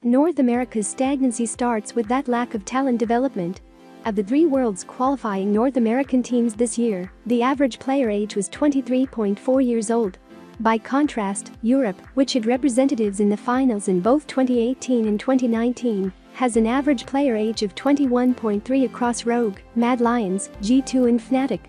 North America's stagnancy starts with that lack of talent development. Of the 3 world's qualifying North American teams this year, the average player age was 23.4 years old. By contrast, Europe, which had representatives in the finals in both 2018 and 2019, has an average player age of 21.3 across Rogue, Mad Lions, G2 and Fnatic.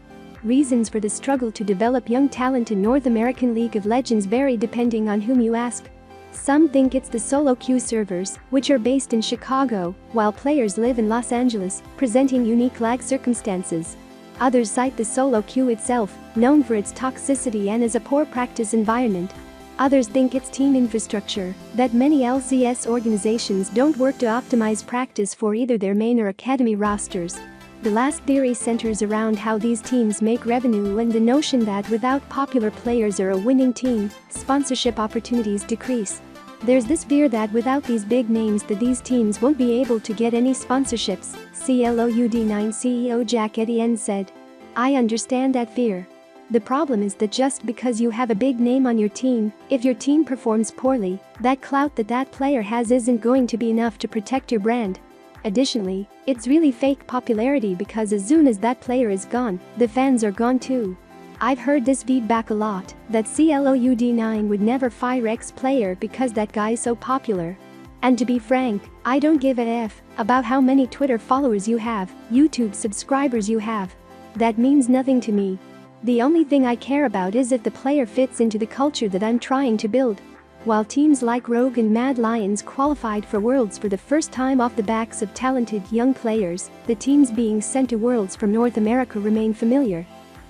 Reasons for the struggle to develop young talent in North American League of Legends vary depending on whom you ask. Some think it's the solo queue servers, which are based in Chicago, while players live in Los Angeles, presenting unique lag circumstances. Others cite the solo queue itself, known for its toxicity and as a poor practice environment. Others think it's team infrastructure, that many LCS organizations don't work to optimize practice for either their main or academy rosters. The last theory centers around how these teams make revenue and the notion that without popular players or a winning team, sponsorship opportunities decrease. There's this fear that without these big names these teams won't be able to get any sponsorships, CLOUD9 CEO Jack Etienne said. I understand that fear. The problem is that just because you have a big name on your team, if your team performs poorly, that clout that player has isn't going to be enough to protect your brand. Additionally, it's really fake popularity because as soon as that player is gone, the fans are gone too. I've heard this feedback a lot, that CLOUD9 would never fire X player because that guy's so popular. And to be frank, I don't give a F about how many Twitter followers you have, YouTube subscribers you have. That means nothing to me. The only thing I care about is if the player fits into the culture that I'm trying to build. While teams like Rogue and Mad Lions qualified for Worlds for the first time off the backs of talented young players, the teams being sent to Worlds from North America remain familiar.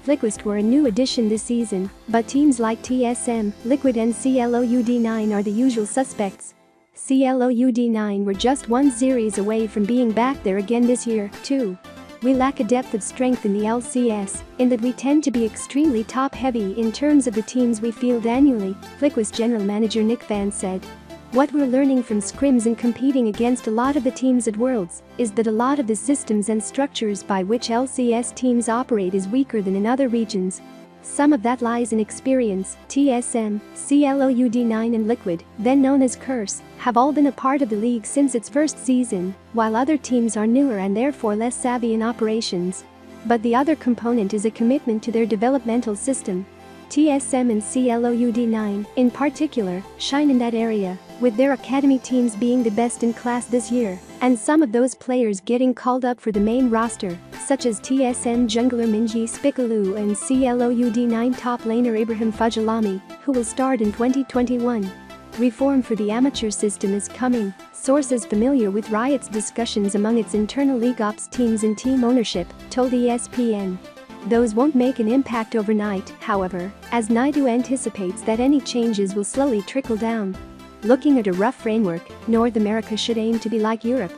FlyQuest were a new addition this season, but teams like TSM, Liquid and CLOUD9 are the usual suspects. CLOUD9 were just one series away from being back there again this year, too. We lack a depth of strength in the LCS, in that we tend to be extremely top-heavy in terms of the teams we field annually, FlyQuest general manager Nick Van said. What we're learning from scrims and competing against a lot of the teams at Worlds is that a lot of the systems and structures by which LCS teams operate is weaker than in other regions. Some of that lies in experience. TSM, CLOUD9 and Liquid, then known as Curse, have all been a part of the league since its first season, while other teams are newer and therefore less savvy in operations. But the other component is a commitment to their developmental system. TSM and CLOUD9, in particular, shine in that area, with their academy teams being the best in class this year, and some of those players getting called up for the main roster, such as TSM jungler Minji Spikalu and CLOUD9 top laner Ibrahim Fajlami, who will start in 2021. Reform for the amateur system is coming, sources familiar with Riot's discussions among its internal league ops teams and team ownership told ESPN. Those won't make an impact overnight, however, as Naidu anticipates that any changes will slowly trickle down. Looking at a rough framework, North America should aim to be like Europe.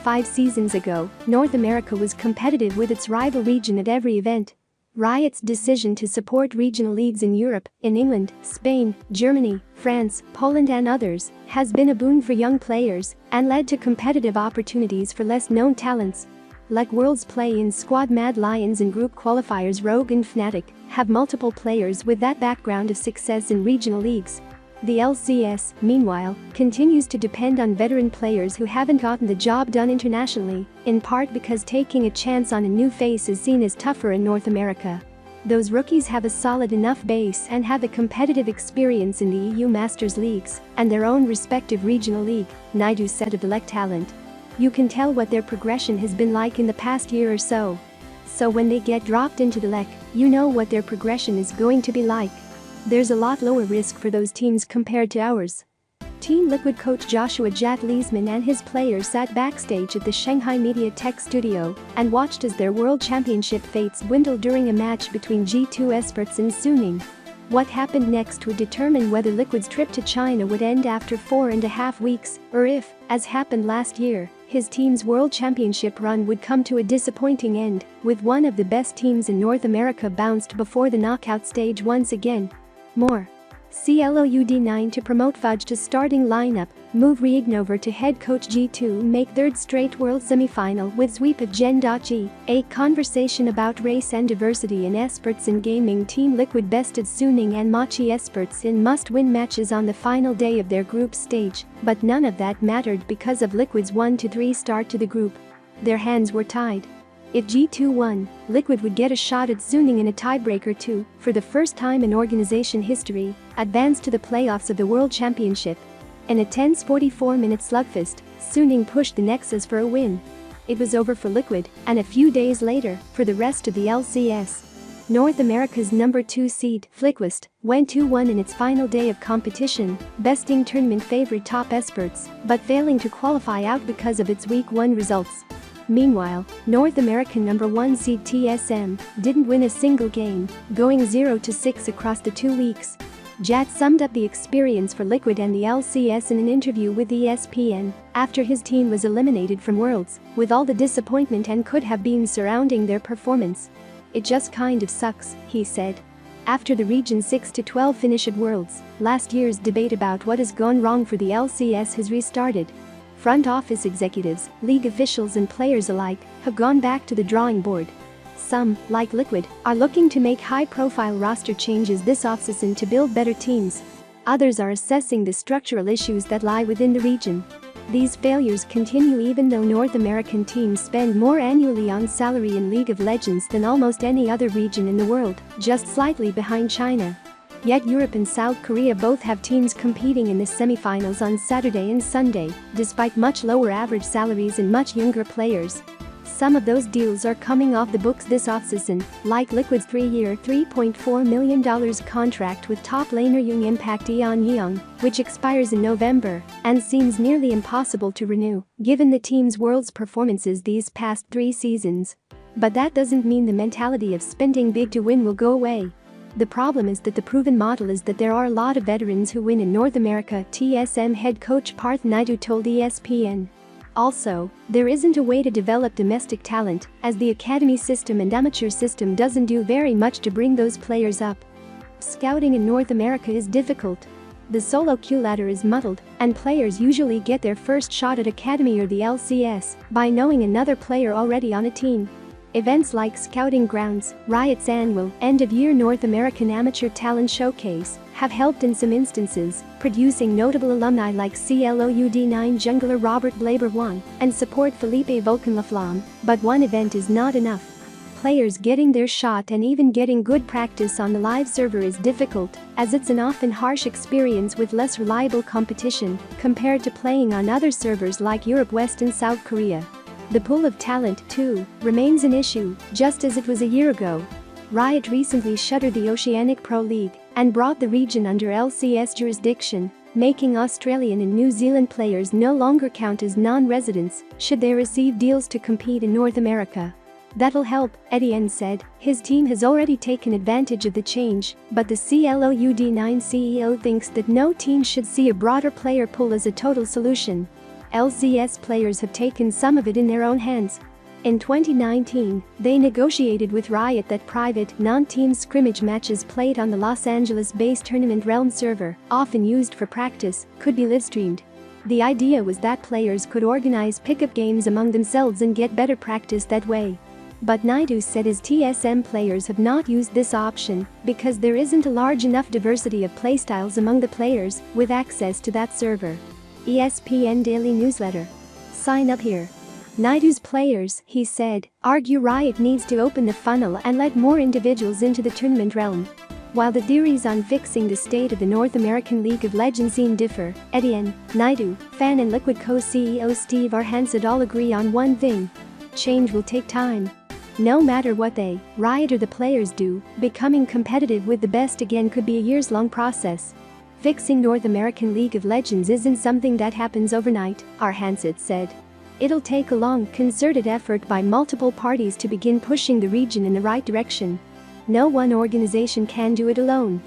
5 seasons ago, North America was competitive with its rival region at every event. Riot's decision to support regional leagues in Europe, in England, Spain, Germany, France, Poland and others, has been a boon for young players and led to competitive opportunities for less-known talents. Like Worlds play in squad Mad Lions and group qualifiers Rogue and Fnatic have multiple players with that background of success in regional leagues. The LCS, meanwhile, continues to depend on veteran players who haven't gotten the job done internationally, in part because taking a chance on a new face is seen as tougher in North America. Those rookies have a solid enough base and have a competitive experience in the EU Masters Leagues and their own respective regional league, Naidu said of the LEC talent. You can tell what their progression has been like in the past year or so. So when they get dropped into the LEC, you know what their progression is going to be like. There's a lot lower risk for those teams compared to ours. Team Liquid coach Joshua Jack Leesman and his players sat backstage at the Shanghai Media Tech studio and watched as their World Championship fates dwindled during a match between G2 experts and Suning. What happened next would determine whether Liquid's trip to China would end after 4.5 weeks, or if, as happened last year, his team's World Championship run would come to a disappointing end, with one of the best teams in North America bounced before the knockout stage once again. More. CLOUD9 to promote Fudge to starting lineup, move Reignover to head coach G2 make third straight world semifinal with sweep of Gen.G, a conversation about race and diversity in esports in gaming. Team Liquid bested Suning and Machi esports in must-win matches on the final day of their group stage, but none of that mattered because of Liquid's 1-3 start to the group. Their hands were tied. If G2 won, Liquid would get a shot at Suning in a tiebreaker to, for the first time in organization history, advance to the playoffs of the World Championship. In a tense 44-minute slugfest, Suning pushed the Nexus for a win. It was over for Liquid, and a few days later, for the rest of the LCS. North America's number 2 seed, Flickwist, went 2-1 in its final day of competition, besting tournament favorite Top Esports, but failing to qualify out because of its Week 1 results. Meanwhile, North American number 1 seed TSM didn't win a single game, going 0-6 across the 2 weeks. Jat summed up the experience for Liquid and the LCS in an interview with ESPN after his team was eliminated from Worlds, with all the disappointment and could have been surrounding their performance. "It just kind of sucks," he said. After the Region 6-12 finish at Worlds, last year's debate about what has gone wrong for the LCS has restarted. Front office executives, league officials and players alike have gone back to the drawing board. Some, like Liquid, are looking to make high-profile roster changes this offseason to build better teams. Others are assessing the structural issues that lie within the region. These failures continue even though North American teams spend more annually on salary in League of Legends than almost any other region in the world, just slightly behind China. Yet Europe and South Korea both have teams competing in the semifinals on Saturday and Sunday, despite much lower average salaries and much younger players. Some of those deals are coming off the books this offseason, like Liquid's 3-year $3.4 million contract with top laner Young Impact Eon Yeong, which expires in November and seems nearly impossible to renew, given the team's World's performances these past 3 seasons. But that doesn't mean the mentality of spending big to win will go away. The problem is that the proven model is that there are a lot of veterans who win in North America, TSM head coach Parth Naidu told ESPN. Also, there isn't a way to develop domestic talent, as the academy system and amateur system doesn't do very much to bring those players up. Scouting in North America is difficult. The solo queue ladder is muddled, and players usually get their first shot at academy or the LCS by knowing another player already on a team. Events like Scouting Grounds, Riot's annual end-of-year North American Amateur Talent Showcase have helped in some instances, producing notable alumni like CLOUD9 jungler Robert Blaber Wang and support Felipe Vulcan-Laflamme, but one event is not enough. Players getting their shot and even getting good practice on the live server is difficult, as it's an often harsh experience with less reliable competition compared to playing on other servers like Europe West and South Korea. The pool of talent, too, remains an issue, just as it was a year ago. Riot recently shuttered the Oceanic Pro League and brought the region under LCS jurisdiction, making Australian and New Zealand players no longer count as non-residents should they receive deals to compete in North America. "That'll help," Etienne said. His team has already taken advantage of the change, but the CLOUD9 CEO thinks that no team should see a broader player pool as a total solution. LCS players have taken some of it in their own hands. In 2019, they negotiated with Riot that private, non-team scrimmage matches played on the Los Angeles-based Tournament Realm server, often used for practice, could be live-streamed. The idea was that players could organize pickup games among themselves and get better practice that way. But Naidu said his TSM players have not used this option because there isn't a large enough diversity of playstyles among the players with access to that server. ESPN Daily Newsletter. Sign up here. Naidu's players, he said, argue Riot needs to open the funnel and let more individuals into the tournament realm. While the theories on fixing the state of the North American League of Legends scene differ, Etienne, Naidu, Fan and Liquid co-CEO Steve Arhansad all agree on one thing. Change will take time. No matter what they, Riot or the players do, becoming competitive with the best again could be a years-long process. Fixing North American League of Legends isn't something that happens overnight, Arhansad said. It'll take a long, concerted effort by multiple parties to begin pushing the region in the right direction. No one organization can do it alone.